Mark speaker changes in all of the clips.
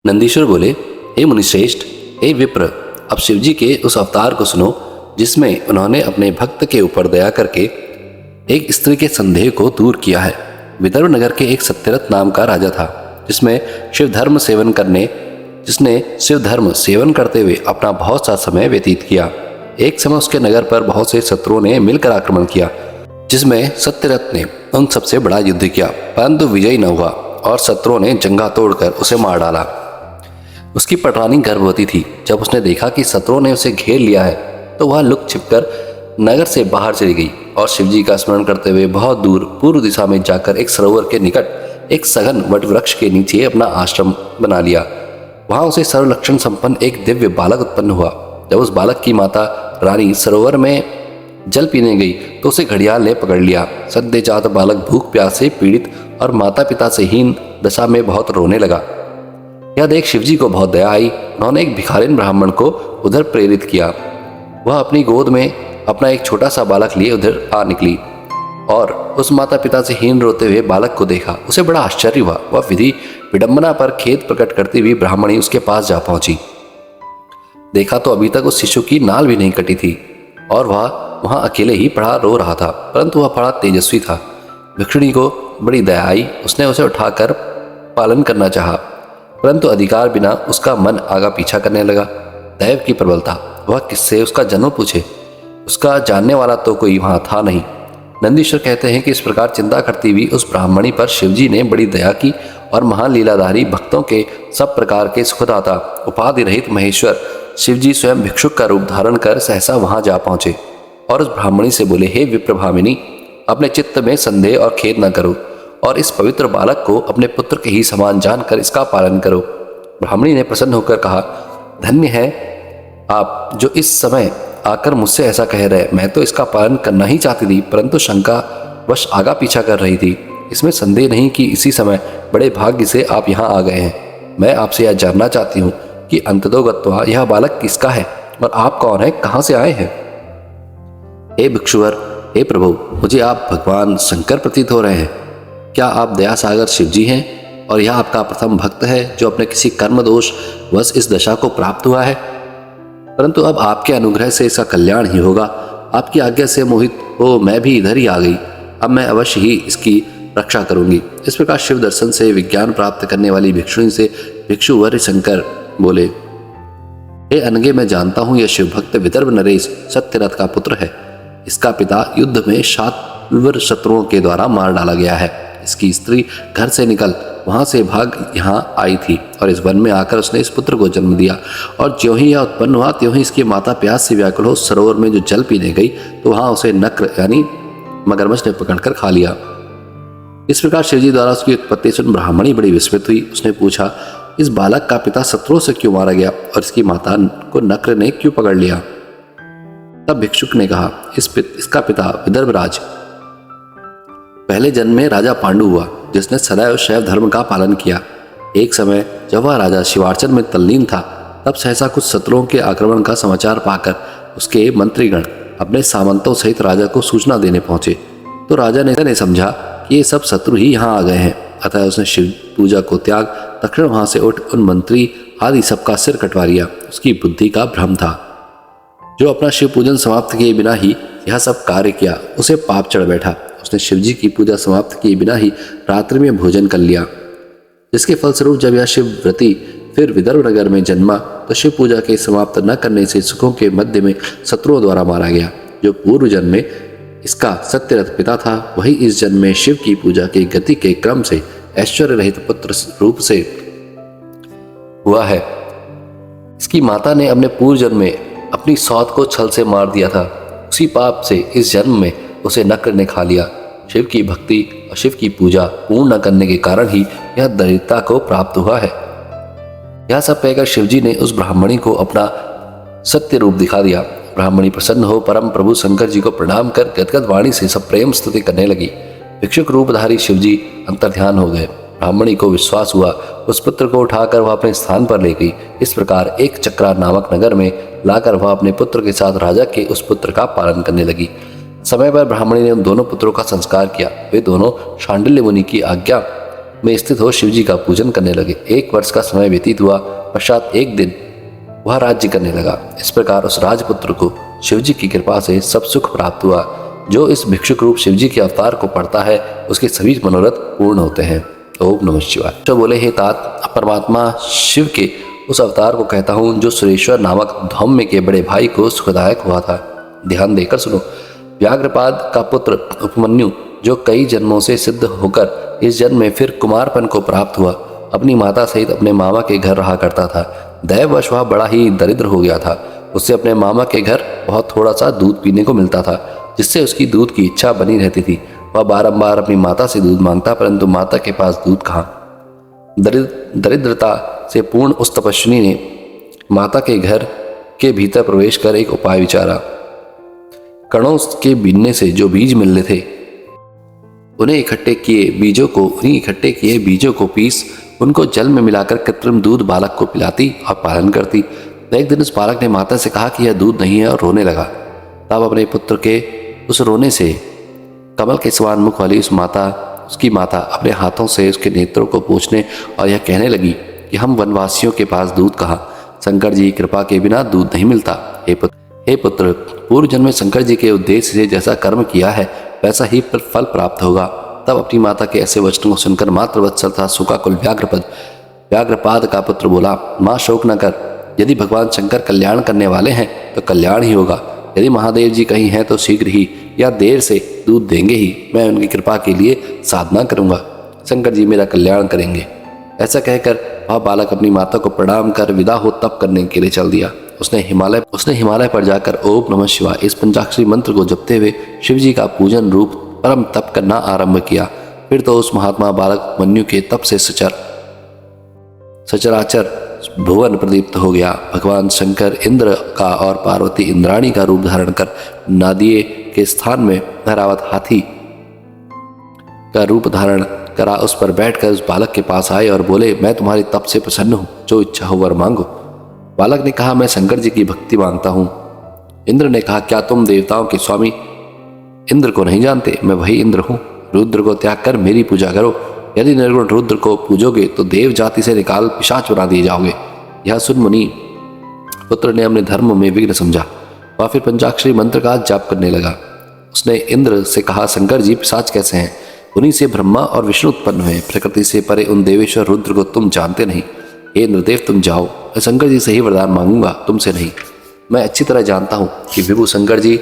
Speaker 1: नंदीश्वर बोले, हे मुनिश्रेष्ठ, हे विप्र, अब शिवजी के उस अवतार को सुनो जिसमें उन्होंने अपने भक्त के ऊपर दया करके एक स्त्री के संदेह को दूर किया है। विदर्भ नगर के एक सत्यरथ नाम का राजा था जिसने शिव धर्म सेवन करते हुए अपना बहुत सा समय व्यतीत किया। एक समय उसके नगर पर बहुत से शत्रुओं ने मिलकर आक्रमण किया, जिसमें सत्यरथ ने उन सबसे बड़ा युद्ध किया, परंतु विजयी न हुआ और शत्रुओं ने जंगा तोड़कर उसे मार डाला। उसकी पटरानी गर्भवती थी। जब उसने देखा कि शत्रुओं ने उसे घेर लिया है तो वह लुक छिपकर नगर से बाहर चली गई और शिवजी का स्मरण करते हुए बहुत दूर पूर्व दिशा में जाकर एक सरोवर के निकट एक सघन वट वृक्ष के नीचे अपना आश्रम बना लिया। वहां उसे सर्वलक्षण संपन्न एक दिव्य बालक उत्पन्न हुआ। जब उस बालक की माता रानी सरोवर में जल पीने गई तो उसे घड़ियाल ने पकड़ लिया। सद्यजात बालक भूख प्यास से पीड़ित और माता पिता से हीन दशा में बहुत रोने लगा। यह देख शिवजी को बहुत दया आई। उन्होंने एक भिखारिन ब्राह्मण को उधर प्रेरित किया। वह अपनी गोद में अपना एक छोटा सा बालक लिए उधर आ निकली और उस माता पिता से हीन रोते हुए बालक को देखा। उसे बड़ा आश्चर्य हुआ। वह विधि विडंबना पर खेद प्रकट करती हुई ब्राह्मणी उसके पास जा पहुंची। देखा तो अभी तक उस शिशु की नाल भी नहीं कटी थी और वह वहां अकेले ही पड़ा रो रहा था, परंतु वह बड़ा तेजस्वी था। भिक्षुणी को बड़ी दया आई। उसने उसे उठाकर पालन करना चाहा, परंतु अधिकार बिना उसका मन आगा पीछा करने लगा। दैव की प्रबलता, वह किससे उसका जन्म पूछे? उसका जानने वाला तो कोई वहां था नहीं। नंदीश्वर कहते हैं कि इस प्रकार चिंता करती हुई उस ब्राह्मणी पर शिवजी ने बड़ी दया की और महान लीलाधारी भक्तों के सब प्रकार के सुखदाता उपाधि रहित महेश्वर शिवजी स्वयं भिक्षुक का रूप धारण कर सहसा वहां जा पहुंचे और उस ब्राह्मणी से बोले, हे विप्रभामिनी, अपने चित्त में संदेह और खेद न करो और इस पवित्र बालक को अपने पुत्र के ही समान जानकर इसका पालन करो। ब्राह्मणी ने प्रसन्न होकर कहा, धन्य है आप जो इस समय आकर मुझसे ऐसा कह रहे। मैं तो इसका पालन करना ही चाहती थी, परंतु शंका वश आगा पीछा कर रही थी। इसमें संदेह नहीं कि इसी समय बड़े भाग्य से आप यहाँ आ गए हैं। मैं आपसे यह जानना चाहती हूँ कि अंततोगत्वा यह बालक किसका है और आप कौन है, कहाँ से आए हैं? हे भिक्षुवर, हे प्रभु, मुझे आप भगवान शंकर प्रतीत हो रहे हैं। क्या आप दया सागर शिवजी हैं और यह आपका प्रथम भक्त है जो अपने किसी कर्म दोष वश इस दशा को प्राप्त हुआ है? परंतु अब आपके अनुग्रह से इसका कल्याण ही होगा। आपकी आज्ञा से मोहित हो मैं भी इधर ही आ गई। अब मैं अवश्य ही इसकी रक्षा करूंगी। इस प्रकार शिव दर्शन से विज्ञान प्राप्त करने वाली भिक्षुणी से भिक्षुवर शंकर बोले, हे अनगे, मैं जानता हूँ यह शिव भक्त विदर्भ नरेश सत्यरथ का पुत्र है। इसका पिता युद्ध में शातवर शत्रुओं के द्वारा मार डाला गया है। इसकी स्त्री घर से निकल वहां से भाग यहाँ आई थी और इस वन में आकर उसने इस पुत्र को जन्म दिया और ज्यों ही यह उत्पन्न हुआ त्यों ही इसकी माता प्यास से व्याकुल हो सरोवर में जो जल पीने गई तो वहां उसे नक्र यानी मगरमच्छ ने पकड़कर खा लिया। इस प्रकार शिवजी द्वारा उसकी उत्पत्ति सुन ब्राह्मणी बड़ी विस्मित हुई। उसने पूछा, इस बालक का पिता शत्रुओं से क्यों मारा गया और इसकी माता को नक्र ने क्यों पकड़ लिया? तब भिक्षुक ने कहा, इसका पिता विदर्भराज पहले जन्म में राजा पांडु हुआ, जिसने सदैव शैव धर्म का पालन किया। एक समय जब वह राजा शिवार्चन में तल्लीन था, तब सहसा कुछ शत्रुओं के आक्रमण का समाचार पाकर उसके मंत्रीगण अपने सामंतों सहित राजा को सूचना देने पहुंचे। तो राजा ने समझा कि ये सब शत्रु ही यहाँ आ गए हैं, अतः उसने शिव पूजा को त्याग तक्षण वहां से उठ उन मंत्री आदि सबका सिर कटवा लिया। उसकी बुद्धि का भ्रम था। जो अपना शिव पूजन समाप्त किए बिना ही यह सब कार्य किया, उसे पाप चढ़ बैठा। उसने शिवजी की पूजा समाप्त किए बिना ही रात्रि में भोजन कर लिया, जिसके फलस्वरूप जब यह शिव व्रती फिर विदर्भ नगर में जन्मा तो शिव पूजा के समाप्त न करने से सुखों के मध्य में शत्रुओं द्वारा मारा गया। जो पूर्व जन्म में इसका सत्यरथ पिता था, वही इस जन्म में शिव की पूजा के गति के क्रम से ऐश्वर्य रहित पुत्र रूप से हुआ है। इसकी माता ने अपने पूर्व जन्म में अपनी सौत को छल से मार दिया था। उसी पाप से इस जन्म में उसे नक्र ने खा लिया। शिव की भक्ति और शिव की पूजा पूर्ण न करने के कारण ही यह दरिद्रता को प्राप्त हुआ है। यह सब कहकर शिवजी ने उस ब्राह्मणी को अपना सत्य रूप दिखा दिया। ब्राह्मणी प्रसन्न हो परम प्रभु शंकर जी को प्रणाम कर गदगद वाणी से सब प्रेम स्तुति करने लगी। भिक्षुक रूपधारी शिवजी अंतर्ध्यान हो गए। ब्राह्मणी को विश्वास हुआ। उस पुत्र को उठाकर वह अपने स्थान पर ले गई। इस प्रकार एक चक्रा नामक नगर में लाकर वह अपने पुत्र के साथ राजा के उस पुत्र का पालन करने लगी। समय पर ब्राह्मणी ने उन दोनों पुत्रों का संस्कार किया। वे दोनों शांडिल्य मुनि की आज्ञा में स्थित हो शिव जी का पूजन करने लगे। 1 वर्ष का समय व्यतीत हुआ। पश्चात एक दिन वह राज्य करने लगा। इस प्रकार उस राजपुत्र को शिव जी की कृपा से सब सुख प्राप्त हुआ। जो इस भिक्षुक रूप शिव जी के अवतार को पढ़ता है उसके सभी मनोरथ पूर्ण होते हैं। ओम नमः शिवाय। तो बोले, हे तात, परमात्मा शिव के उस अवतार को कहता हूँ जो सुरेश्वर नामक धौम्य के बड़े भाई को सुखदायक हुआ था। ध्यान देकर सुनो। व्याघ्रपाद का पुत्र उपमन्यु जो कई जन्मों से सिद्ध होकर इस जन्म में फिर कुमारपन को प्राप्त हुआ, अपनी माता सहित अपने मामा के घर रहा करता था। दैववश वह बड़ा ही दरिद्र हो गया था। उससे अपने मामा के घर बहुत थोड़ा सा दूध पीने को मिलता था, जिससे उसकी दूध की इच्छा बनी रहती थी। वह बारंबार अपनी माता से दूध मांगता, परंतु माता के पास दूध कहाँ। दरिद्रता से पूर्ण उस तपस्विनी ने माता के घर के भीतर प्रवेश कर एक उपाय विचारा। कणों के बीनने से जो बीज मिलने थे उन्हीं इकट्ठे किए बीजों को पीस उनको जल में मिलाकर कृत्रिम दूध बालक को पिलाती और पालन करती। एक दिन उस बालक ने माता से कहा कि यह दूध नहीं है और रोने लगा। तब अपने पुत्र के उस रोने से कमल के समान मुख वाली उसकी माता अपने हाथों से उसके नेत्रों को पोंछने और यह कहने लगी कि हम वनवासियों के पास दूध कहाँ, शंकर जी की कृपा के बिना दूध नहीं मिलता। हे पुत्र, पूर्व जन्म में शंकर जी के उद्देश्य से जैसा कर्म किया है वैसा ही फल प्राप्त होगा। तब अपनी माता के ऐसे वचनों को सुनकर मातृवत्सल था शोकाकुल व्याघ्रपाद का पुत्र बोला, माँ शोक न कर। यदि भगवान शंकर कल्याण करने वाले हैं तो कल्याण ही होगा। यदि महादेव जी कहीं हैं तो शीघ्र ही या देर से दूध देंगे ही। मैं उनकी कृपा के लिए साधना करूंगा, शंकर जी मेरा कल्याण करेंगे। ऐसा कहकर वह बालक अपनी माता को प्रणाम कर विदा हो तप करने के लिए चल दिया। उसने हिमालय पर जाकर ओम नमः शिवाय इस पंचाक्षरी मंत्र को जपते हुए शिव जी का पूजन रूप परम तप करना आरंभ किया। फिर तो उस महात्मा बालक मन्यु के तप से सचराचर भुवन प्रदीप्त हो गया। भगवान शंकर इंद्र का और पार्वती इंद्राणी का रूप धारण कर नादिये के स्थान में धरावत हाथी का रूप धारण करा उस पर बैठकर उस बालक के पास आए और बोले, मैं तुम्हारे तप से प्रसन्न हूँ, जो इच्छा हो वर मांगो। बालक ने कहा, मैं शंकर जी की भक्ति मांगता हूँ। इंद्र ने कहा, क्या तुम देवताओं के स्वामी इंद्र को नहीं जानते? मैं वही इंद्र हूँ। रुद्र को त्याग कर मेरी पूजा करो। यदि निर्गुण रुद्र को पूजोगे तो देव जाति से निकाल पिशाच बना दिए जाओगे। यह सुन मुनि पुत्र ने अपने धर्म में विघ्न समझा। वह फिर पंचाक्षरी मंत्र का जाप करने लगा। उसने इंद्र से कहा, शंकर जी पिशाच कैसे हैं? उन्हीं से ब्रह्मा और विष्णु उत्पन्न हुए। प्रकृति से परे उन देवेश्वर रुद्र को तुम जानते नहीं। हे इंद्रदेव, तुम जाओ, मैं शंकर जी से ही वरदान मांगूंगा, तुमसे नहीं। मैं अच्छी तरह जानता हूँ कि विभु शंकर जी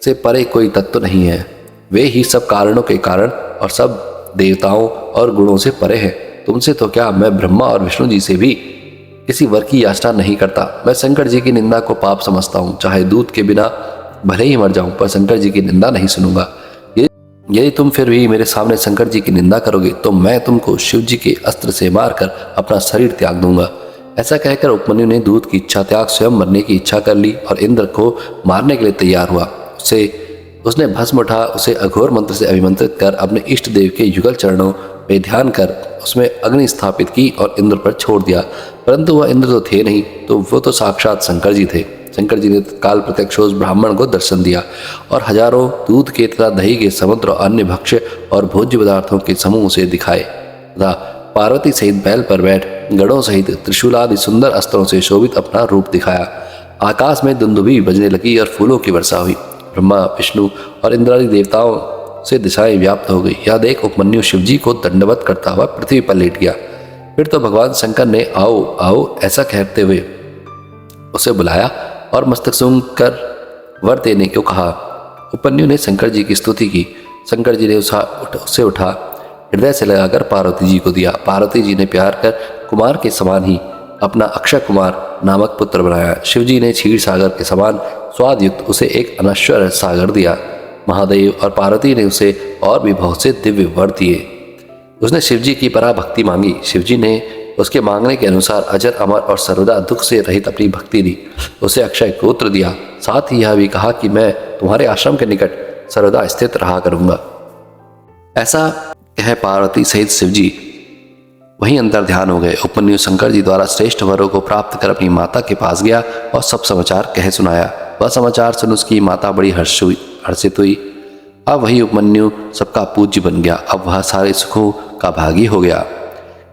Speaker 1: से परे कोई तत्व नहीं है। वे ही सब कारणों के कारण और सब देवताओं और गुणों से परे हैं। तुमसे तो क्या, मैं ब्रह्मा और विष्णु जी से भी किसी वर की याचना नहीं करता। मैं शंकर जी की निंदा को पाप समझता हूँ। चाहे दूध के बिना भले ही मर जाऊं, पर शंकर जी की निंदा नहीं सुनूंगा। यदि तुम फिर भी मेरे सामने शंकर जी की निंदा करोगे तो मैं तुमको शिव जी के अस्त्र से मारकर अपना शरीर त्याग दूंगा। ऐसा कहकर उपमन्यु ने दूध की इच्छा त्याग स्वयं मरने की इच्छा कर ली और इंद्र को मारने के लिए तैयार हुआ। उसने भस्म उठा उसे अघोर मंत्र से अभिमंत्रित कर अपने इष्ट देव के युगल चरणों में ध्यान कर उसमें अग्नि स्थापित की और इंद्र पर छोड़ दिया। परंतु वह इंद्र तो थे नहीं, तो वो तो साक्षात शंकर जी थे। शंकर जी ने तत्काल प्रत्यक्ष उस ब्राह्मण को दर्शन दिया और हजारों दूध के तथा दही के समुद्र और अन्य भक्ष्य और भोज्य पदार्थों के समूह से दिखाए तथा पार्वती सहित बैल पर बैठ गढ़ों सहित त्रिशूलादि सुंदर अस्त्रों से शोभित अपना रूप दिखाया। आकाश में दुंदुभी बजने लगी और फूलों की वर्षा हुई। ब्रह्मा, विष्णु और इंद्रादि देवताओं से दिशाएं व्याप्त हो गई। यह देख उपमन्यु शिवजी को दंडवत करता हुआ पृथ्वी पर लेट गया। फिर तो भगवान शंकर ने आओ आओ ऐसा कहते हुए उसे बुलाया और मस्तक सूंघ कर वर देने को कहा। उपमन्यु ने शंकर जी की स्तुति की। शंकर जी ने उसे उठा हृदय से लगाकर पार्वती जी को दिया। पार्वती जी ने प्यार कर कुमार के समान ही अपना अक्षय कुमार नामक पुत्र बनाया। शिवजी ने क्षीर सागर के समान स्वाद युक्त उसे एक अनश्वर सागर दिया। महादेव और पार्वती ने उसे और भी बहुत से दिव्य वर दिए। उसने शिवजी की पराभक्ति मांगी। शिवजी ने उसके मांगने के अनुसार अजर अमर और सर्वदा दुख से रहित अपनी भक्ति दी। उसे अक्षय गोत्र दिया। साथ ही यह भी कहा कि मैं तुम्हारे आश्रम के निकट सर्वदा स्थित रहा करूंगा। ऐसा कह पार्वती सहित शिवजी वहीं अंतर ध्यान हो गए। उपमन्यु शंकर जी द्वारा श्रेष्ठ वरों को प्राप्त कर अपनी माता के पास गया और सब समाचार कह सुनाया। वह समाचार सुन उसकी माता बड़ी हर्षित हुई। अब वही उपमन्यु सबका पूज्य बन गया। अब वह सारे सुखों का भागी हो गया।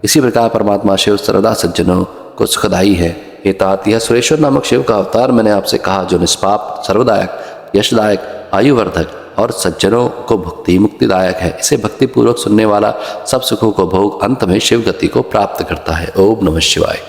Speaker 1: इसी प्रकार परमात्मा शिव सर्वदा सज्जनों को सुखदायी है। हे तात, यह सुरेश्वर नामक शिव का अवतार मैंने आपसे कहा, जो निष्पाप, सर्वदायक, यशदायक, आयुवर्धक और सज्जनों को भक्ति मुक्तिदायक है। इसे भक्ति पूर्वक सुनने वाला सब सुखों को भोग अंत में शिव गति को प्राप्त करता है। ओम नमः शिवाय।